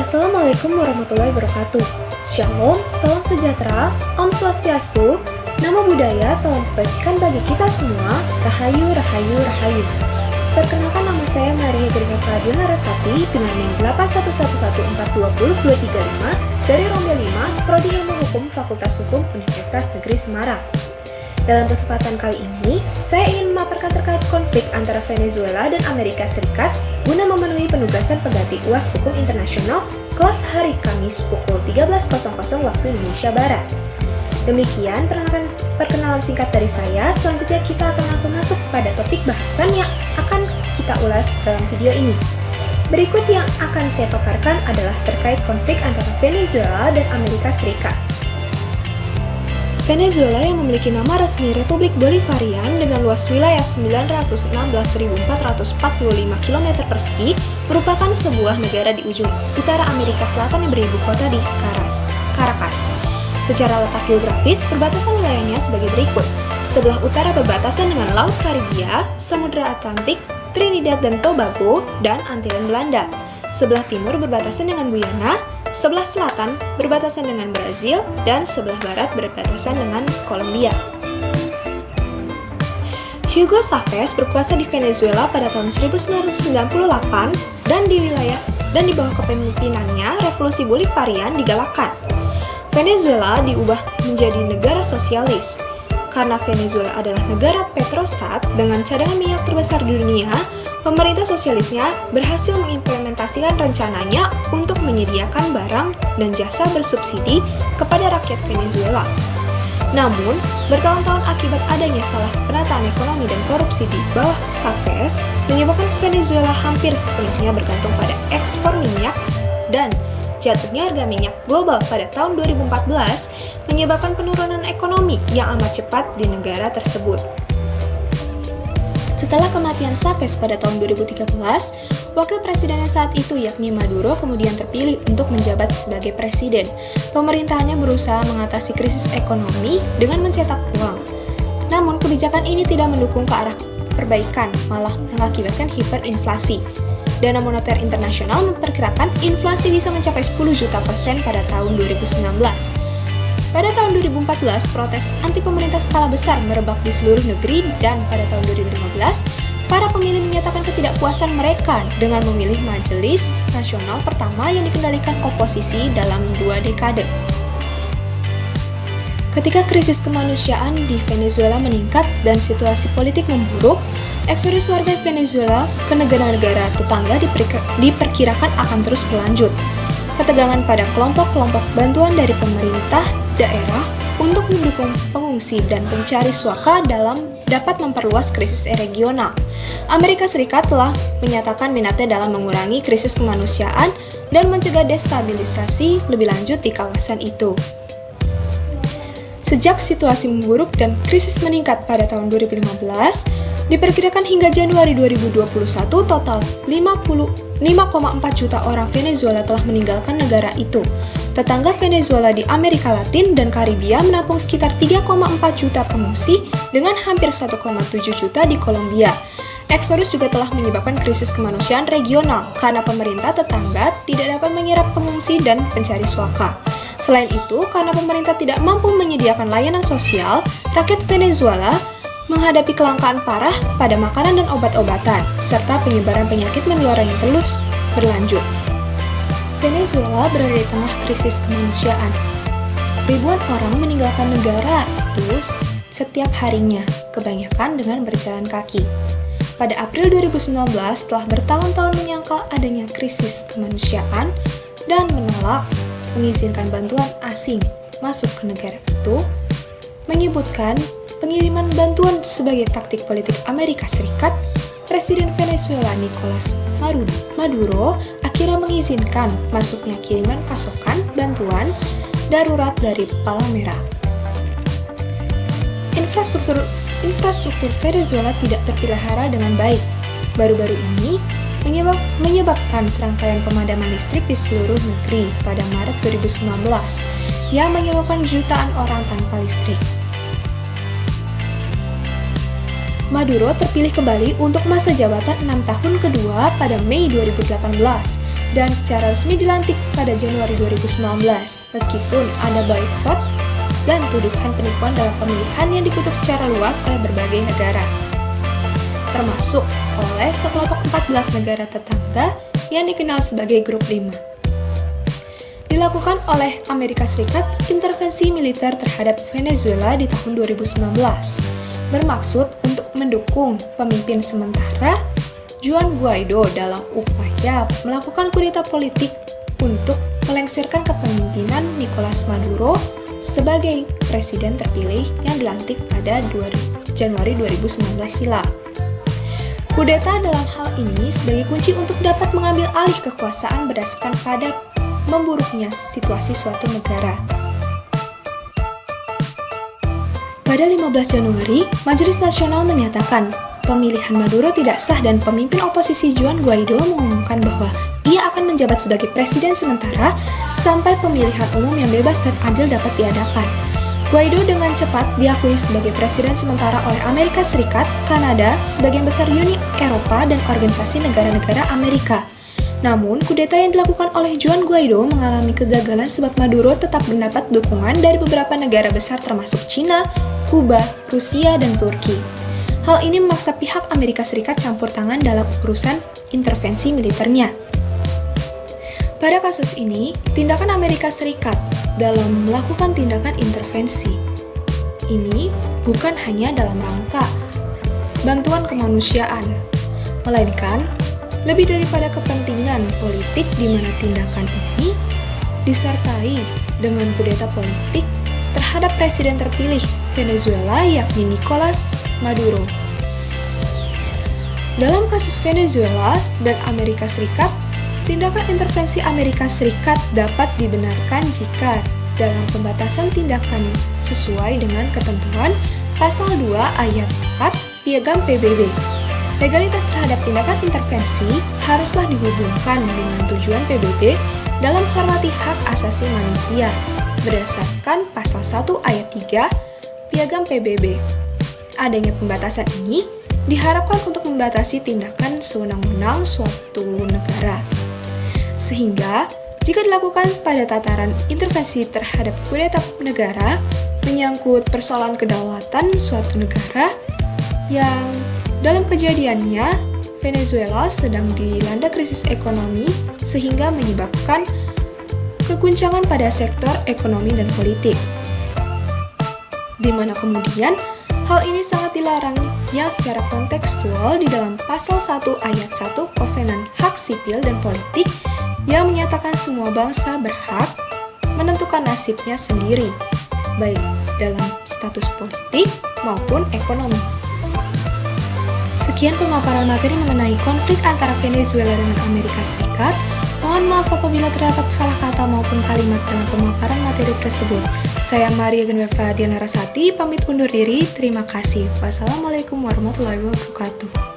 Assalamualaikum warahmatullahi wabarakatuh. Shalom, salam sejahtera, Om Swastiastu, Namo Buddhaya, salam kebajikan bagi kita semua, Rahayu, Rahayu, Rahayu. Perkenalkan, nama saya Maria Gerina Fadil Narasati dengan NIM 81114202235 dari Ronde 5, Prodi Ilmu Hukum Fakultas Hukum Universitas Negeri Semarang. Dalam kesempatan kali ini, saya ingin memaparkan terkait konflik antara Venezuela dan Amerika Serikat guna memenuhi penugasan pengganti UAS Hukum Internasional kelas hari Kamis pukul 13.00 waktu Indonesia Barat. Demikian perkenalan singkat dari saya. Selanjutnya kita akan langsung masuk pada topik bahasan yang akan kita ulas dalam video ini. Berikut yang akan saya paparkan adalah terkait konflik antara Venezuela dan Amerika Serikat. Venezuela yang memiliki nama resmi Republik Bolivarian dengan luas wilayah 916.445 km persegi merupakan sebuah negara di ujung utara Amerika Selatan yang beribu kota di Caracas. Secara letak geografis, perbatasan wilayahnya sebagai berikut. Sebelah utara berbatasan dengan Laut Karibia, Samudra Atlantik, Trinidad dan Tobago, dan Antillen Belanda. Sebelah timur berbatasan dengan Guyana, sebelah selatan berbatasan dengan Brazil, dan sebelah barat berbatasan dengan Kolombia. Hugo Chavez berkuasa di Venezuela pada tahun 1998 dan di bawah kepemimpinannya Revolusi Bolivarian digalakkan. Venezuela diubah menjadi negara sosialis. Karena Venezuela adalah negara petrostat dengan cadangan minyak terbesar di dunia, pemerintah sosialisnya berhasil mengimplementasikan rencananya untuk menyediakan barang dan jasa bersubsidi kepada rakyat Venezuela. Namun, bertahun-tahun akibat adanya salah penataan ekonomi dan korupsi di bawah Chavez menyebabkan Venezuela hampir sepenuhnya bergantung pada ekspor minyak, dan jatuhnya harga minyak global pada tahun 2014 menyebabkan penurunan ekonomi yang amat cepat di negara tersebut. Setelah kematian Chavez pada tahun 2013, wakil presidennya saat itu yakni Maduro kemudian terpilih untuk menjabat sebagai presiden. Pemerintahannya berusaha mengatasi krisis ekonomi dengan mencetak uang. Namun kebijakan ini tidak mendukung ke arah perbaikan, malah mengakibatkan hiperinflasi. Dana Moneter Internasional memperkirakan inflasi bisa mencapai 10 juta persen pada tahun 2019. Pada tahun 2014, protes anti pemerintah skala besar merebak di seluruh negeri, dan pada tahun 2015, para pemilih menyatakan ketidakpuasan mereka dengan memilih majelis nasional pertama yang dikendalikan oposisi dalam 2 dekade. Ketika krisis kemanusiaan di Venezuela meningkat dan situasi politik memburuk, eksodus warga Venezuela ke negara-negara tetangga diperkirakan akan terus berlanjut. Ketegangan pada kelompok-kelompok bantuan dari pemerintah daerah untuk mendukung pengungsi dan pencari suaka dapat memperluas krisis regional. Amerika Serikat telah menyatakan minatnya dalam mengurangi krisis kemanusiaan dan mencegah destabilisasi lebih lanjut di kawasan itu. Sejak situasi memburuk dan krisis meningkat pada tahun 2015, diperkirakan hingga Januari 2021 total 5,4 juta orang Venezuela telah meninggalkan negara itu. Tetangga Venezuela di Amerika Latin dan Karibia menampung sekitar 3,4 juta pengungsi dengan hampir 1,7 juta di Kolombia. Eksodus juga telah menyebabkan krisis kemanusiaan regional karena pemerintah tetangga tidak dapat menyerap pengungsi dan pencari suaka. Selain itu, karena pemerintah tidak mampu menyediakan layanan sosial, rakyat Venezuela menghadapi kelangkaan parah pada makanan dan obat-obatan, serta penyebaran penyakit menular yang terus berlanjut. Venezuela berada di tengah krisis kemanusiaan. Ribuan orang meninggalkan negara itu setiap harinya, kebanyakan dengan berjalan kaki. Pada April 2019, setelah bertahun-tahun menyangkal adanya krisis kemanusiaan dan menolak mengizinkan bantuan asing masuk ke negara itu, menyebutkan pengiriman bantuan sebagai taktik politik Amerika Serikat, Presiden Venezuela Nicolas Maduro akhirnya mengizinkan masuknya kiriman pasokan bantuan darurat dari Palmera. Infrastruktur Venezuela tidak terpelihara dengan baik. Baru-baru ini menyebabkan serangkaian pemadaman listrik di seluruh negeri pada Maret 2019 yang menyebabkan jutaan orang tanpa listrik. Maduro terpilih kembali untuk masa jabatan 6 tahun kedua pada Mei 2018 dan secara resmi dilantik pada Januari 2019, meskipun ada boykot dan tuduhan penipuan dalam pemilihan yang dikutuk secara luas oleh berbagai negara, termasuk oleh sekelompok 14 negara tetangga yang dikenal sebagai Grup 5. Dilakukan oleh Amerika Serikat intervensi militer terhadap Venezuela di tahun 2019, bermaksud untuk mendukung pemimpin sementara Juan Guaido dalam upaya melakukan kudeta politik untuk melengsarkan kepemimpinan Nicolas Maduro sebagai presiden terpilih yang dilantik pada Januari 2019 silam. Kudeta dalam hal ini sebagai kunci untuk dapat mengambil alih kekuasaan berdasarkan pada memburuknya situasi suatu negara. Pada 15 Januari, Majelis Nasional menyatakan pemilihan Maduro tidak sah dan pemimpin oposisi Juan Guaido mengumumkan bahwa ia akan menjabat sebagai presiden sementara sampai pemilihan umum yang bebas dan adil dapat diadakan. Guaido dengan cepat diakui sebagai presiden sementara oleh Amerika Serikat, Kanada, sebagian besar Uni Eropa, dan organisasi negara-negara Amerika. Namun, kudeta yang dilakukan oleh Juan Guaido mengalami kegagalan sebab Maduro tetap mendapat dukungan dari beberapa negara besar termasuk Cina, Kuba, Rusia, dan Turki. Hal ini memaksa pihak Amerika Serikat campur tangan dalam urusan intervensi militernya. Pada kasus ini, tindakan Amerika Serikat dalam melakukan tindakan intervensi ini bukan hanya dalam rangka bantuan kemanusiaan, melainkan lebih daripada kepentingan politik di mana tindakan ini disertai dengan kudeta politik terhadap presiden terpilih Venezuela yakni Nicolas Maduro. Dalam kasus Venezuela dan Amerika Serikat, tindakan intervensi Amerika Serikat dapat dibenarkan jika dalam pembatasan tindakan sesuai dengan ketentuan Pasal 2 Ayat 4 Piagam PBB. Legalitas terhadap tindakan intervensi haruslah dihubungkan dengan tujuan PBB dalam menghormati hak asasi manusia berdasarkan Pasal 1 Ayat 3 Piagam PBB. Adanya pembatasan ini diharapkan untuk membatasi tindakan sewenang-wenang suatu negara. Sehingga, jika dilakukan pada tataran intervensi terhadap kudeta negara, menyangkut persoalan kedaulatan suatu negara yang dalam kejadiannya, Venezuela sedang dilanda krisis ekonomi sehingga menyebabkan keguncangan pada sektor ekonomi dan politik. Di mana kemudian, hal ini sangat dilarang yang secara kontekstual di dalam Pasal 1 Ayat 1 Kovenan Hak Sipil dan Politik yang menyatakan semua bangsa berhak menentukan nasibnya sendiri, baik dalam status politik maupun ekonomi. Sekian pemaparan materi mengenai konflik antara Venezuela dengan Amerika Serikat. Mohon maaf apabila terdapat salah kata maupun kalimat dalam pemaparan materi tersebut. Saya Maria Genevieve Diana Rasati, pamit undur diri. Terima kasih. Wassalamualaikum warahmatullahi wabarakatuh.